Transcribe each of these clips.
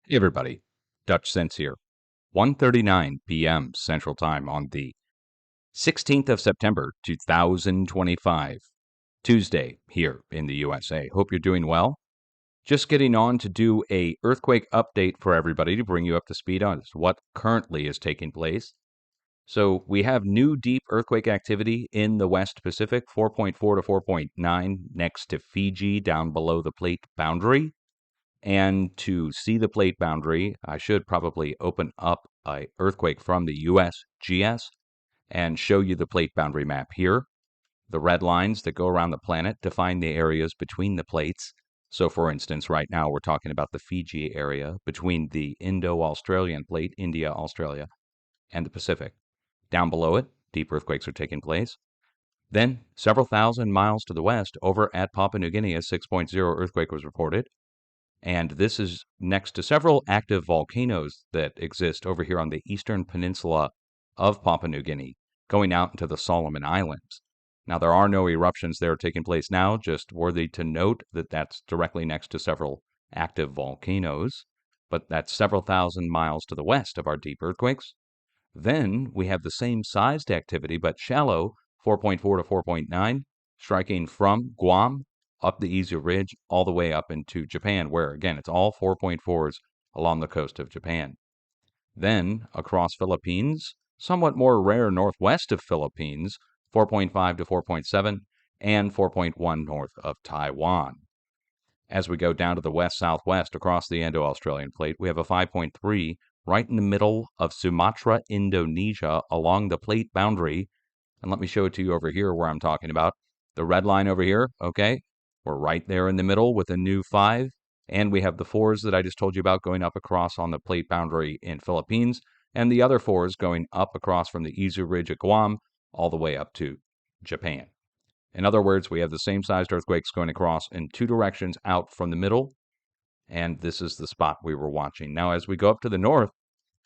Hey everybody, Dutch Sense here. 1:39 p.m. Central Time on the 16th of September 2025, Tuesday here in the USA. Hope you're doing well. Just getting on to do a earthquake update for everybody to bring you up to speed on what currently is taking place. So we have new deep earthquake activity in the West Pacific, 4.4 to 4.9 next to Fiji down below the plate boundary. And to see the plate boundary, I should probably open up an earthquake from the USGS and show you the plate boundary map here. The red lines that go around the planet define the areas between the plates. So, for instance, right now we're talking about the Fiji area between the Indo-Australian plate, India, Australia, and the Pacific. Down below it, deep earthquakes are taking place. Then, several thousand miles to the west, over at Papua New Guinea, a 6.0 earthquake was reported. And this is next to several active volcanoes that exist over here on the eastern peninsula of Papua New Guinea, going out into the Solomon Islands. Now, there are no eruptions there taking place now, just worthy to note that that's directly next to several active volcanoes, but that's several thousand miles to the west of our deep earthquakes. Then we have the same sized activity, but shallow, 4.4 to 4.9, striking from Guam up the Izu Ridge all the way up into Japan, where, again, it's all 4.4s along the coast of Japan. Then, across Philippines, somewhat more rare northwest of Philippines, 4.5 to 4.7, and 4.1 north of Taiwan. As we go down to the west-southwest across the Indo-Australian plate, we have a 5.3 right in the middle of Sumatra, Indonesia, along the plate boundary. And let me show it to you over here where I'm talking about. The red line over here, okay? We're right there in the middle with a new 5. And we have the 4s that I just told you about going up across on the plate boundary in Philippines, and the other 4s going up across from the Izu Ridge at Guam all the way up to Japan. In other words, we have the same sized earthquakes going across in two directions out from the middle, and this is the spot we were watching. Now, as we go up to the north,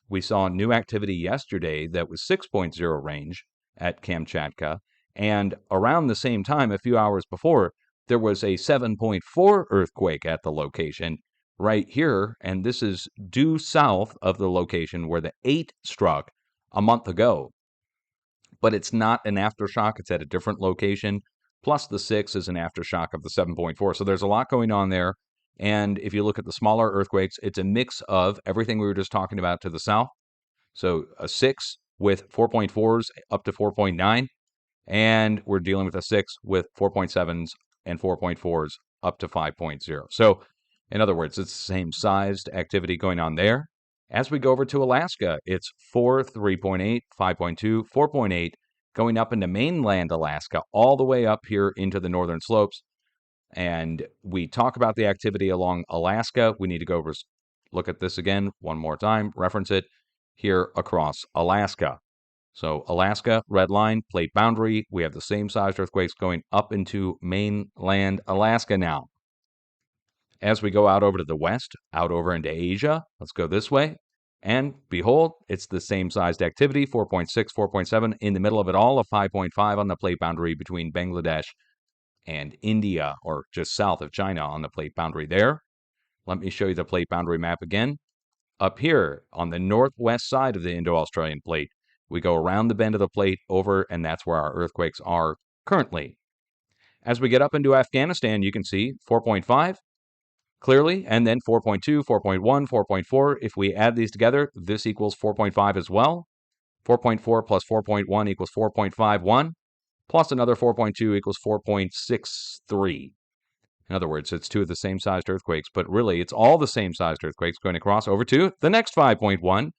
we saw new activity yesterday that was 6.0 range at Kamchatka, and around the same time, a few hours before, there was a 7.4 earthquake at the location right here, and this is due south of the location where the 8 struck a month ago. But it's not an aftershock, it's at a different location. Plus, the 6 is an aftershock of the 7.4. So there's a lot going on there. And if you look at the smaller earthquakes, it's a mix of everything we were just talking about to the south. So a 6 with 4.4s up to 4.9. And we're dealing with a 6 with 4.7s and 4.4s up to 5.0. So, in other words, it's the same sized activity going on there. As we go over to Alaska, it's 4, 3.8, 5.2, 4.8, going up into mainland Alaska, all the way up here into the northern slopes. And we talk about the activity along Alaska. We need to go over, look at this again one more time, reference it here across Alaska. So Alaska, red line, plate boundary. We have the same sized earthquakes going up into mainland Alaska now. As we go out over to the west, out over into Asia, let's go this way. And behold, it's the same sized activity, 4.6, 4.7. In the middle of it all, a 5.5 on the plate boundary between Bangladesh and India, or just south of China on the plate boundary there. Let me show you the plate boundary map again. Up here on the northwest side of the Indo-Australian plate, we go around the bend of the plate over, and that's where our earthquakes are currently. As we get up into Afghanistan, you can see 4.5 clearly, and then 4.2, 4.1, 4.4. If we add these together, this equals 4.5 as well. 4.4 plus 4.1 equals 4.51, plus another 4.2 equals 4.63. In other words, it's two of the same sized earthquakes, but really it's all the same sized earthquakes going across over to the next 5.1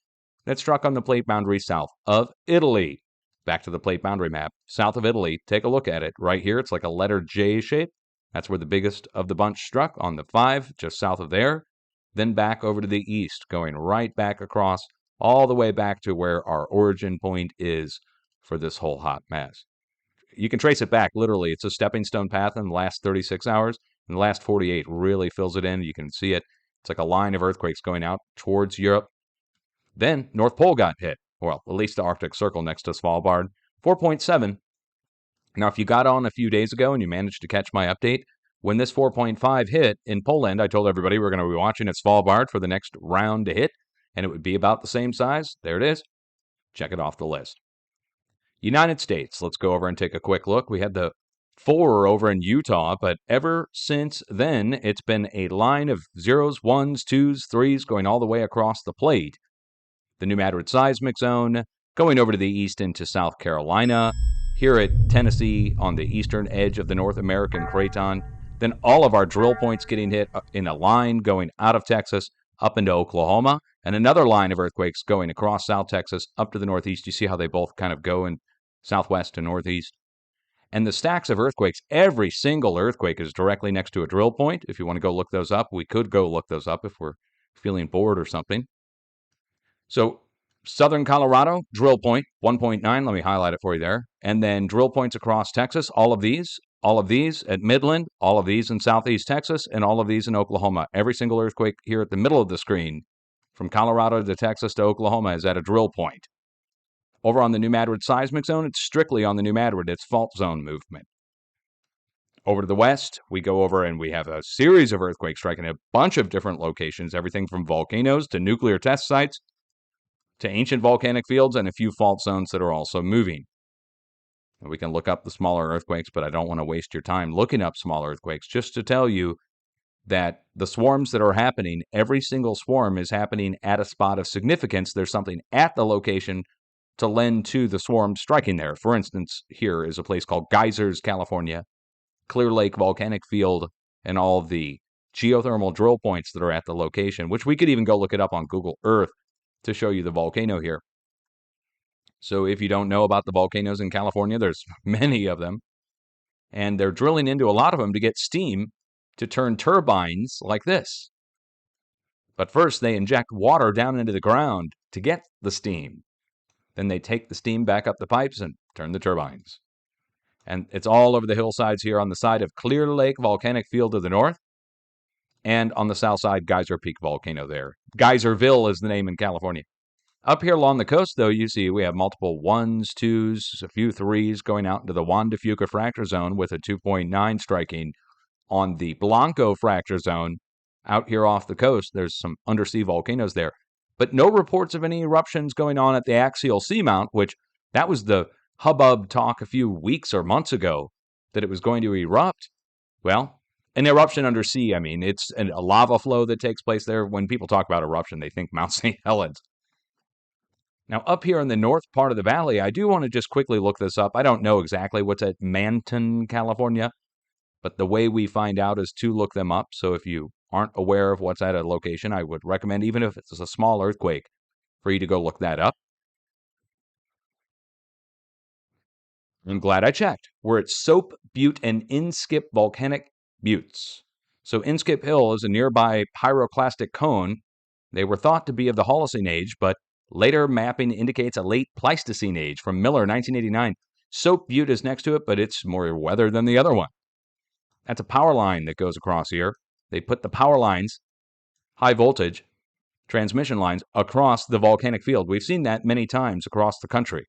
that struck on the plate boundary south of Italy. Back to the plate boundary map. South of Italy, take a look at it. Right here, it's like a letter J shape. That's where the biggest of the bunch struck on the 5, just south of there. Then back over to the east, going right back across, all the way back to where our origin point is for this whole hot mess. You can trace it back, literally. It's a stepping stone path in the last 36 hours. And the last 48 really fills it in. You can see it. It's like a line of earthquakes going out towards Europe. Then North Pole got hit. Well, at least the Arctic Circle next to Svalbard. 4.7. Now, if you got on a few days ago and you managed to catch my update, when this 4.5 hit in Poland, I told everybody we're going to be watching at Svalbard for the next round to hit, and it would be about the same size. There it is. Check it off the list. United States, let's go over and take a quick look. We had the 4 over in Utah, but ever since then, it's been a line of zeros, ones, twos, threes going all the way across the plate. The New Madrid seismic zone, going over to the east into South Carolina, here at Tennessee on the eastern edge of the North American craton. Then all of our drill points getting hit in a line going out of Texas up into Oklahoma, and another line of earthquakes going across South Texas up to the northeast. You see how they both kind of go in southwest to northeast. And the stacks of earthquakes, every single earthquake is directly next to a drill point. If you want to go look those up, we could go look those up if we're feeling bored or something. So southern Colorado, drill point, 1.9. Let me highlight it for you there. And then drill points across Texas, all of these at Midland, all of these in southeast Texas, and all of these in Oklahoma. Every single earthquake here at the middle of the screen, from Colorado to Texas to Oklahoma, is at a drill point. Over on the New Madrid seismic zone, it's strictly on the New Madrid. It's fault zone movement. Over to the west, we go over and we have a series of earthquakes striking a bunch of different locations, everything from volcanoes to nuclear test sites to ancient volcanic fields and a few fault zones that are also moving. We can look up the smaller earthquakes, but I don't want to waste your time looking up small earthquakes, just to tell you that the swarms that are happening, every single swarm is happening at a spot of significance. There's something at the location to lend to the swarm striking there. For instance, here is a place called Geysers, California, Clear Lake Volcanic Field, and all of the geothermal drill points that are at the location, which we could even go look it up on Google Earth to show you the volcano here. So if you don't know about the volcanoes in California, there's many of them, and they're drilling into a lot of them to get steam to turn turbines like this. But first, they inject water down into the ground to get the steam. Then they take the steam back up the pipes and turn the turbines. And it's all over the hillsides here on the side of Clear Lake Volcanic Field to the north, and on the south side, Geyser Peak Volcano there. Geyserville is the name in California. Up here along the coast, though, you see we have multiple ones, twos, a few threes going out into the Juan de Fuca fracture zone with a 2.9 striking on the Blanco fracture zone. Out here off the coast, there's some undersea volcanoes there. But no reports of any eruptions going on at the axial seamount, which that was the hubbub talk a few weeks or months ago, that it was going to erupt. Well, an eruption undersea, I mean, it's a lava flow that takes place there. When people talk about eruption, they think Mount St. Helens. Now, up here in the north part of the valley, I do want to just quickly look this up. I don't know exactly what's at Manton, California, but the way we find out is to look them up. So if you aren't aware of what's at a location, I would recommend, even if it's a small earthquake, for you to go look that up. I'm glad I checked. We're at Soap Butte and Inskip Volcanic Buttes. So Inskip Hill is a nearby pyroclastic cone. They were thought to be of the Holocene age, but later mapping indicates a late Pleistocene age from Miller, 1989. Soap Butte is next to it, but it's more weathered than the other one. That's a power line that goes across here. They put the power lines, high voltage transmission lines, across the volcanic field. We've seen that many times across the country.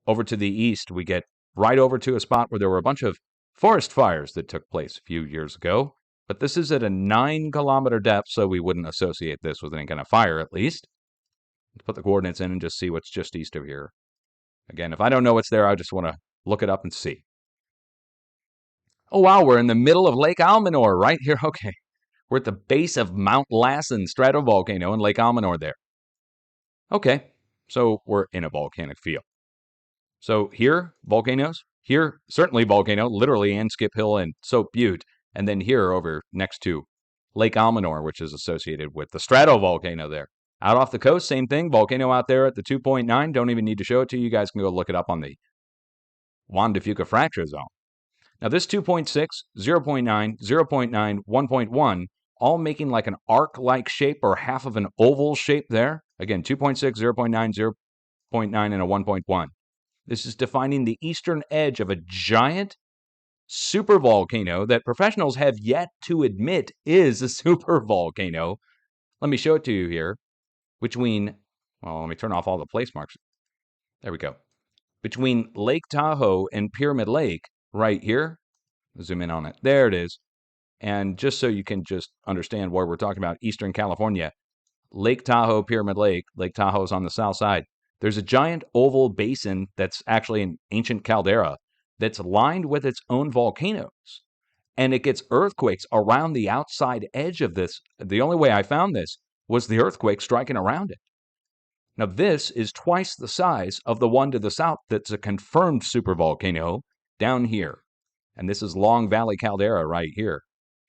Over to the east, we get right over to a spot where there were a bunch of forest fires that took place a few years ago. But this is at a 9-kilometer depth, so we wouldn't associate this with any kind of fire, at least. Let's put the coordinates in and just see what's just east of here. Again, if I don't know what's there, I just want to look it up and see. Oh, wow, we're in the middle of Lake Almanor right here. Okay, we're at the base of Mount Lassen stratovolcano in Lake Almanor there. Okay, so we're in a volcanic field. So here, volcanoes. Here, certainly volcano, literally Inskip Hill and Soap Butte. And then here over next to Lake Almanor, which is associated with the stratovolcano there. Out off the coast, same thing. Volcano out there at the 2.9. Don't even need to show it to you. You guys can go look it up on the Juan de Fuca fracture zone. Now this 2.6, 0.9, 0.9, 1.1, all making like an arc-like shape or half of an oval shape there. Again, 2.6, 0.9, 0.9, and a 1.1. This is defining the eastern edge of a giant supervolcano that professionals have yet to admit is a supervolcano. Let me show it to you here. Let me turn off all the place marks. There we go. Between Lake Tahoe and Pyramid Lake, right here, Zoom in on it. There it is. And just so you can just understand where we're talking about, Eastern California, Lake Tahoe, Pyramid Lake. Lake Tahoe is on the south side. There's a giant oval basin that's actually an ancient caldera that's lined with its own volcanoes. And it gets earthquakes around the outside edge of this. The only way I found this was the earthquake striking around it. Now, this is twice the size of the one to the south that's a confirmed supervolcano down here. And this is Long Valley Caldera right here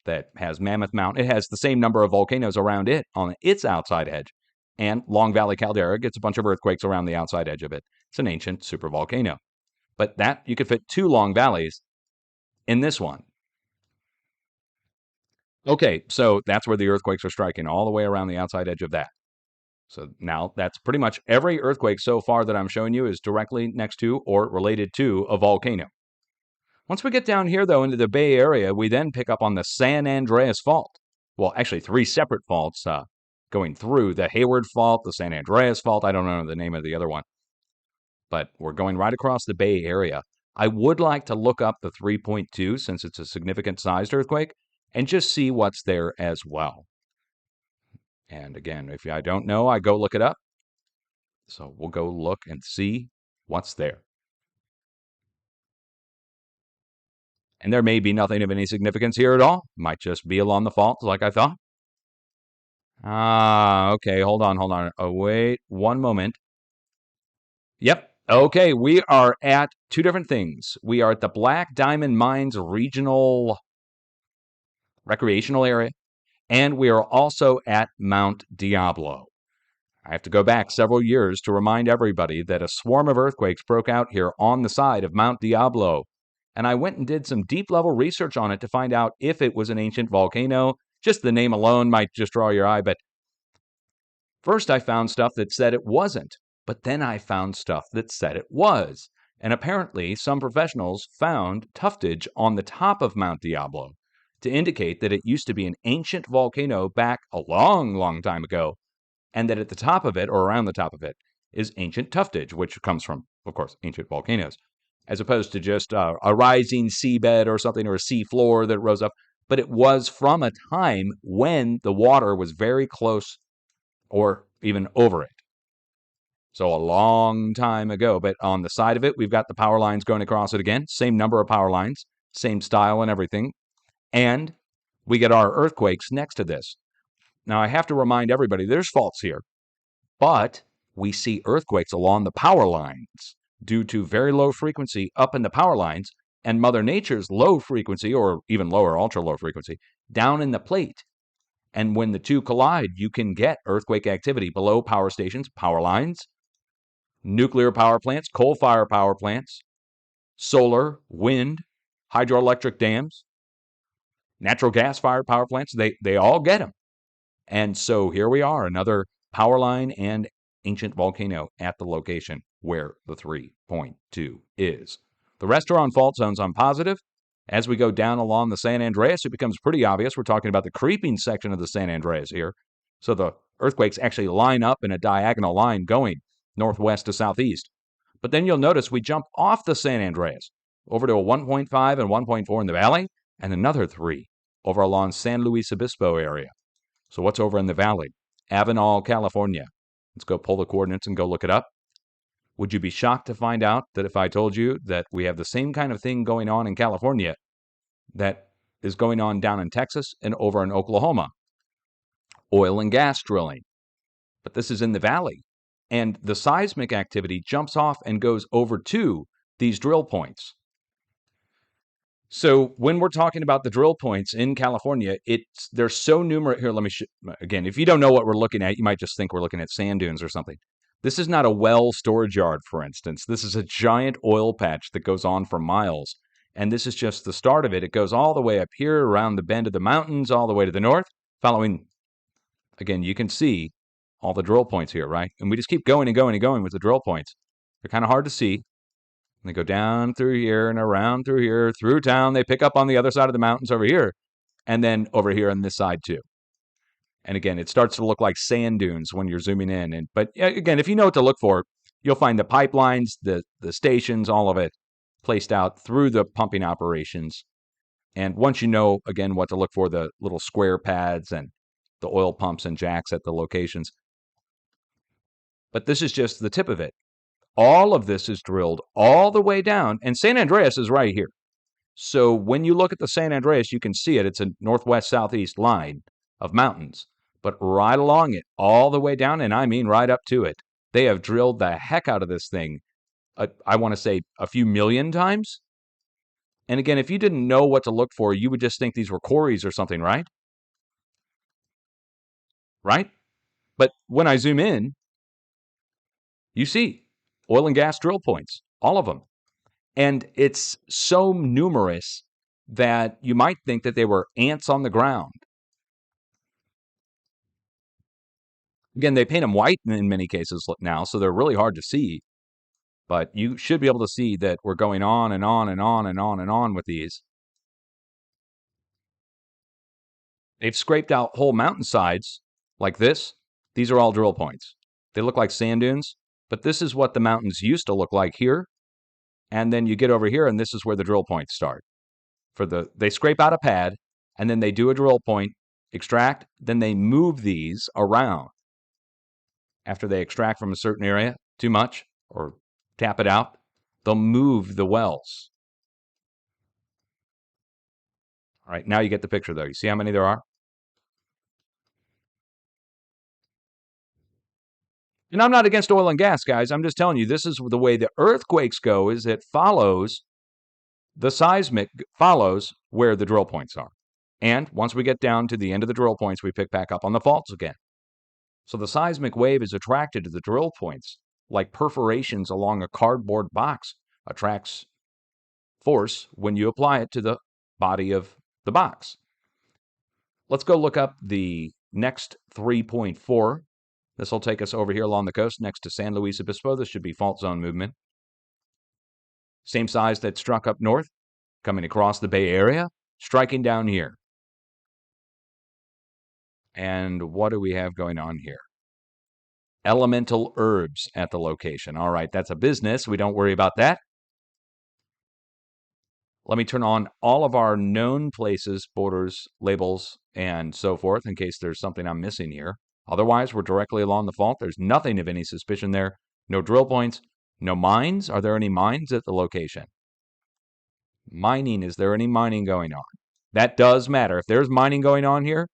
that has Mammoth Mountain. It has the same number of volcanoes around it on its outside edge. And Long Valley Caldera gets a bunch of earthquakes around the outside edge of it. It's an ancient supervolcano. But that, you could fit 2 Long Valleys in this one. Okay, so that's where the earthquakes are striking, all the way around the outside edge of that. So now that's pretty much every earthquake so far that I'm showing you is directly next to or related to a volcano. Once we get down here, though, into the Bay Area, we then pick up on the San Andreas Fault. Well, actually, 3 separate faults going through the Hayward Fault, the San Andreas Fault. I don't know the name of the other one. But we're going right across the Bay Area. I would like to look up the 3.2 since it's a significant sized earthquake and just see what's there as well. And again, if I don't know, I go look it up. So we'll go look and see what's there. And there may be nothing of any significance here at all. Might just be along the fault like I thought. Okay, hold on. Oh, wait, one moment. Yep, okay, we are at 2 different things. We are at the Black Diamond Mines Regional Recreational Area, and we are also at Mount Diablo. I have to go back several years to remind everybody that a swarm of earthquakes broke out here on the side of Mount Diablo. And I went and did some deep-level research on it to find out if it was an ancient volcano. Just the name alone might just draw your eye, but first I found stuff that said it wasn't, but then I found stuff that said it was. And apparently, some professionals found tuftage on the top of Mount Diablo to indicate that it used to be an ancient volcano back a long, long time ago, and that at the top of it, or around the top of it, is ancient tuftage, which comes from, of course, ancient volcanoes, as opposed to just a rising seabed or something, or a sea floor that rose up. But it was from a time when the water was very close or even over it. So a long time ago. But on the side of it, we've got the power lines going across it again. Same number of power lines, same style and everything. And we get our earthquakes next to this. Now, I have to remind everybody, there's faults here, but we see earthquakes along the power lines due to very low frequency up in the power lines and Mother Nature's low frequency, or even lower, ultra low frequency, down in the plate. And when the two collide, you can get earthquake activity below power stations, power lines, nuclear power plants, coal-fired power plants, solar, wind, hydroelectric dams, natural gas-fired power plants. They all get them. And so here we are, another power line and ancient volcano at the location where the 3.2 is. The rest are on fault zones, I'm positive. As we go down along the San Andreas, it becomes pretty obvious. We're talking about the creeping section of the San Andreas here. So the earthquakes actually line up in a diagonal line going northwest to southeast. But then you'll notice we jump off the San Andreas over to a 1.5 and 1.4 in the valley, and another 3 over along San Luis Obispo area. So what's over in the valley? Avenal, California. Let's go pull the coordinates and go look it up. Would you be shocked to find out that if I told you that we have the same kind of thing going on in California that is going on down in Texas and over in Oklahoma? Oil and gas drilling. But this is in the valley. And the seismic activity jumps off and goes over to these drill points. So when we're talking about the drill points in California, they're so numerous. Here, let me again, if you don't know what we're looking at, you might just think we're looking at sand dunes or something. This is not a well storage yard, for instance. This is a giant oil patch that goes on for miles. And this is just the start of it. It goes all the way up here around the bend of the mountains, all the way to the north, following, again, you can see all the drill points here, right? And we just keep going and going and going with the drill points. They're kind of hard to see. They go down through here and around through here, through town. They pick up on the other side of the mountains over here, and then over here on this side too. And again, it starts to look like sand dunes when you're zooming in. But again, if you know what to look for, you'll find the pipelines, the stations, all of it placed out through the pumping operations. And once you know, again, what to look for, the little square pads and the oil pumps and jacks at the locations. But this is just the tip of it. All of this is drilled all the way down, and San Andreas is right here. So when you look at the San Andreas, you can see it. It's a northwest-southeast line of mountains. But right along it, all the way down, and I mean right up to it, they have drilled the heck out of this thing, I want to say a few million times. And again, if you didn't know what to look for, you would just think these were quarries or something, right? Right? But when I zoom in, you see oil and gas drill points, all of them. And it's so numerous that you might think that they were ants on the ground. Again, they paint them white in many cases now, so they're really hard to see. But you should be able to see that we're going on and on and on and on and on with these. They've scraped out whole mountainsides like this. These are all drill points. They look like sand dunes, but this is what the mountains used to look like here. And then you get over here, and this is where the drill points start. They scrape out a pad, and then they do a drill point, extract, then they move these around. After they extract from a certain area too much or tap it out, they'll move the wells. All right, now you get the picture, though. You see how many there are? And I'm not against oil and gas, guys. I'm just telling you, this is the way the earthquakes go, is it follows, the seismic follows where the drill points are. And once we get down to the end of the drill points, we pick back up on the faults again. So the seismic wave is attracted to the drill points, like perforations along a cardboard box attracts force when you apply it to the body of the box. Let's go look up the next 3.4. This will take us over here along the coast next to San Luis Obispo. This should be fault zone movement. Same size that struck up north, coming across the Bay Area, striking down here. And what do we have going on here? Elemental herbs at the location. All right, that's a business. We don't worry about that. Let me turn on all of our known places, borders, labels, and so forth in case there's something I'm missing here. Otherwise, we're directly along the fault. There's nothing of any suspicion there. No drill points, no mines. Are there any mines at the location? Mining. Is there any mining going on? That does matter. If there's mining going on here,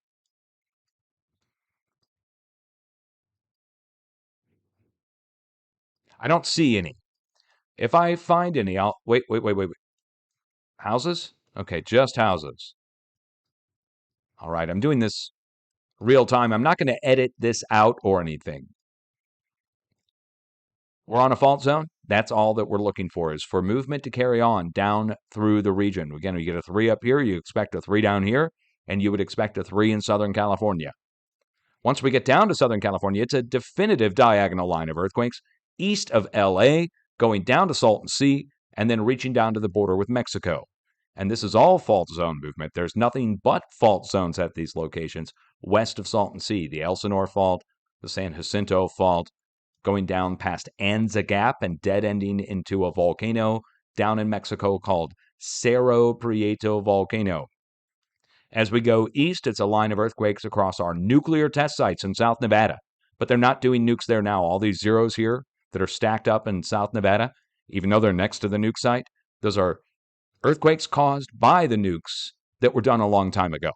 I don't see any. If I find any, I'll wait. Houses? Okay, just houses. All right, I'm doing this real time. I'm not going to edit this out or anything. We're on a fault zone. That's all that we're looking for, is for movement to carry on down through the region. Again, you get a 3 up here, you expect a 3 down here, and you would expect a 3 in Southern California. Once we get down to Southern California, it's a definitive diagonal line of earthquakes east of LA, going down to Salton Sea, and then reaching down to the border with Mexico. And this is all fault zone movement. There's nothing but fault zones at these locations west of Salton Sea, the Elsinore Fault, the San Jacinto Fault, going down past Anza Gap and dead-ending into a volcano down in Mexico called Cerro Prieto Volcano. As we go east, it's a line of earthquakes across our nuclear test sites in South Nevada. But they're not doing nukes there now. All these zeros here that are stacked up in South Nevada, even though they're next to the nuke site, those are earthquakes caused by the nukes that were done a long time ago.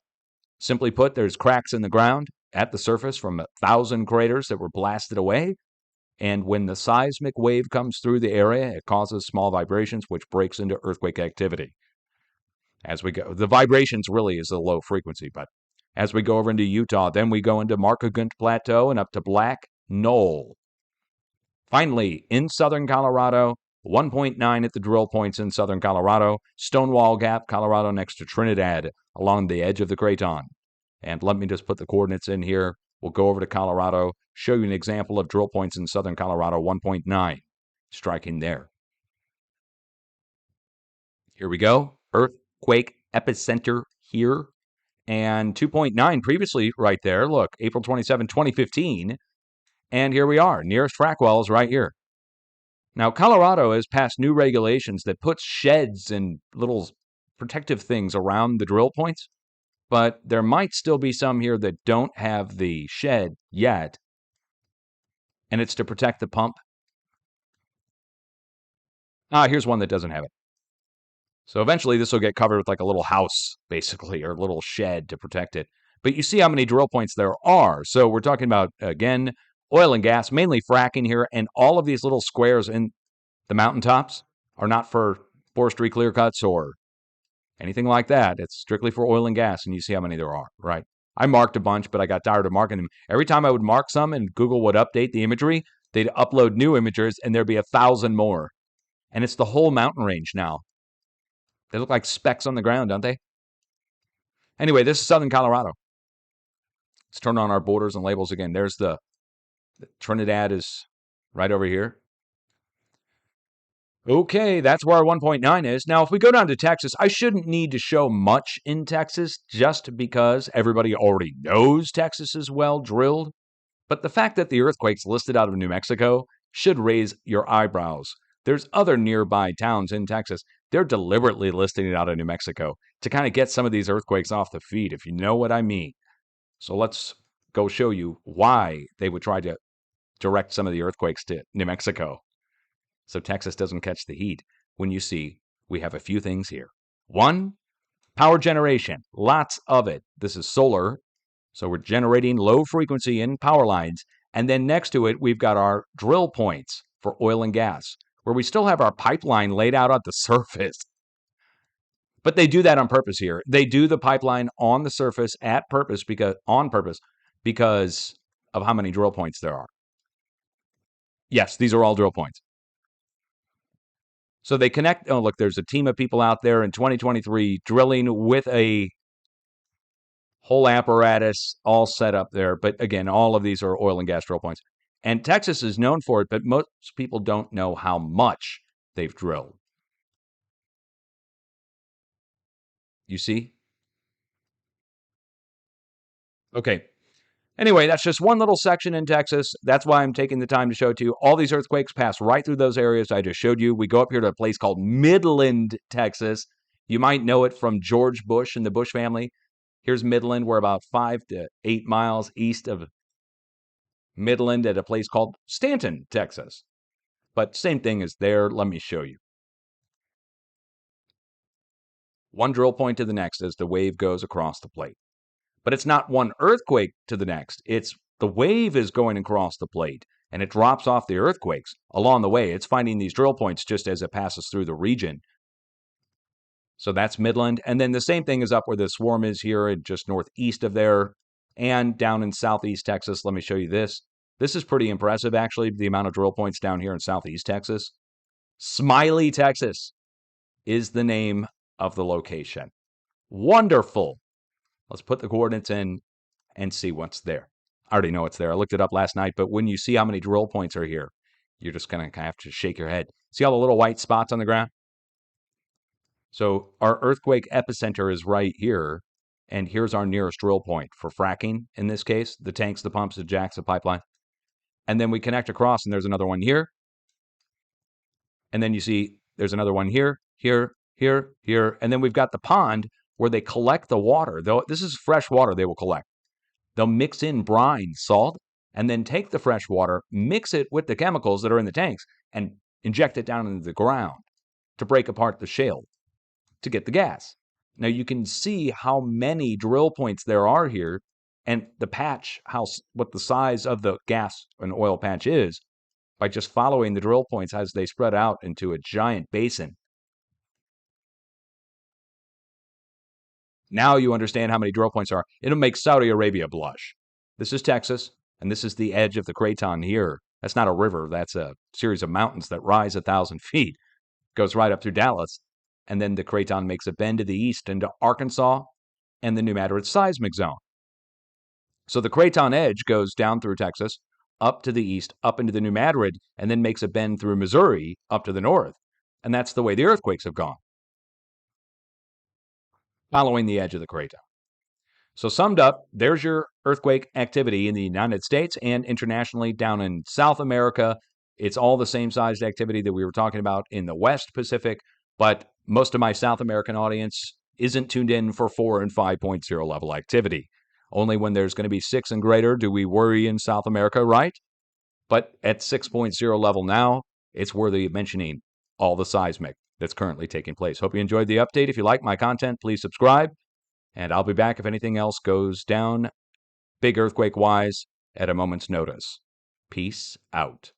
Simply put, there's cracks in the ground at the surface from 1,000 craters that were blasted away. And when the seismic wave comes through the area, it causes small vibrations, which breaks into earthquake activity. As we go, the vibrations really is a low frequency, but as we go over into Utah, then we go into Markagunt Plateau and up to Black Knoll. Finally, in southern Colorado, 1.9 at the drill points in southern Colorado, Stonewall Gap, Colorado, next to Trinidad, along the edge of the craton. And let me just put the coordinates in here. We'll go over to Colorado, show you an example of drill points in southern Colorado, 1.9, striking there. Here we go. Earthquake epicenter here. And 2.9 previously right there. Look, April 27, 2015. And here we are. Nearest frac well is right here. Now, Colorado has passed new regulations that puts sheds and little protective things around the drill points, but there might still be some here that don't have the shed yet, and it's to protect the pump. Here's one that doesn't have it. So eventually this will get covered with like a little house, basically, or a little shed to protect it. But you see how many drill points there are. So we're talking about, again, oil and gas, mainly fracking here, and all of these little squares in the mountaintops are not for forestry clear cuts or anything like that. It's strictly for oil and gas, and you see how many there are, right? I marked a bunch, but I got tired of marking them. Every time I would mark some and Google would update the imagery, they'd upload new images, and there'd be 1,000 more. And it's the whole mountain range now. They look like specks on the ground, don't they? Anyway, this is southern Colorado. Let's turn on our borders and labels again. There's the Trinidad is right over here. Okay, that's where our 1.9 is. Now, if we go down to Texas, I shouldn't need to show much in Texas just because everybody already knows Texas is well drilled. But the fact that the earthquake's listed out of New Mexico should raise your eyebrows. There's other nearby towns in Texas. They're deliberately listing it out of New Mexico to kind of get some of these earthquakes off the feed, if you know what I mean. So let's go show you why they would try to direct some of the earthquakes to New Mexico, so Texas doesn't catch the heat. When you see, we have a few things here. One, power generation, lots of it. This is solar, so we're generating low frequency in power lines. And then next to it, we've got our drill points for oil and gas, where we still have our pipeline laid out at the surface. But they do that on purpose here. They do the pipeline on the surface on purpose because of how many drill points there are. Yes, these are all drill points. So they connect. Oh, look, there's a team of people out there in 2023 drilling with a whole apparatus all set up there. But again, all of these are oil and gas drill points. And Texas is known for it, but most people don't know how much they've drilled. You see? Okay. Anyway, that's just one little section in Texas. That's why I'm taking the time to show it to you. All these earthquakes pass right through those areas I just showed you. We go up here to a place called Midland, Texas. You might know it from George Bush and the Bush family. Here's Midland. We're about 5 to 8 miles east of Midland at a place called Stanton, Texas. But same thing is there. Let me show you. One drill point to the next as the wave goes across the plate. But it's not one earthquake to the next. It's the wave is going across the plate, and it drops off the earthquakes along the way. It's finding these drill points just as it passes through the region. So that's Midland. And then the same thing is up where the swarm is here, and just northeast of there, and down in southeast Texas. Let me show you this. This is pretty impressive, actually, the amount of drill points down here in southeast Texas. Smiley, Texas is the name of the location. Wonderful. Let's put the coordinates in and see what's there. I already know it's there. I looked it up last night, but when you see how many drill points are here, you're just going to have to shake your head. See all the little white spots on the ground? So our earthquake epicenter is right here, and here's our nearest drill point for fracking, in this case, the tanks, the pumps, the jacks, the pipeline. And then we connect across, and there's another one here. And then you see there's another one here, here, here, here. And then we've got the pond where they collect the water. This is fresh water they will collect. They'll mix in brine, salt, and then take the fresh water, mix it with the chemicals that are in the tanks, and inject it down into the ground to break apart the shale to get the gas. Now you can see how many drill points there are here, and the patch, what the size of the gas and oil patch is, by just following the drill points as they spread out into a giant basin. Now you understand how many drill points are. It'll make Saudi Arabia blush. This is Texas, and this is the edge of the craton here. That's not a river. That's a series of mountains that rise 1,000 feet. Goes right up through Dallas. And then the craton makes a bend to the east into Arkansas and the New Madrid seismic zone. So the craton edge goes down through Texas, up to the east, up into the New Madrid, and then makes a bend through Missouri up to the north. And that's the way the earthquakes have gone, following the edge of the craton. So summed up, there's your earthquake activity in the United States and internationally down in South America. It's all the same sized activity that we were talking about in the West Pacific, but most of my South American audience isn't tuned in for 4 and 5.0 level activity. Only when there's going to be 6 and greater do we worry in South America, right? But at 6.0 level now, it's worthy of mentioning all the seismic that's currently taking place. Hope you enjoyed the update. If you like my content, please subscribe, and I'll be back if anything else goes down big earthquake-wise at a moment's notice. Peace out.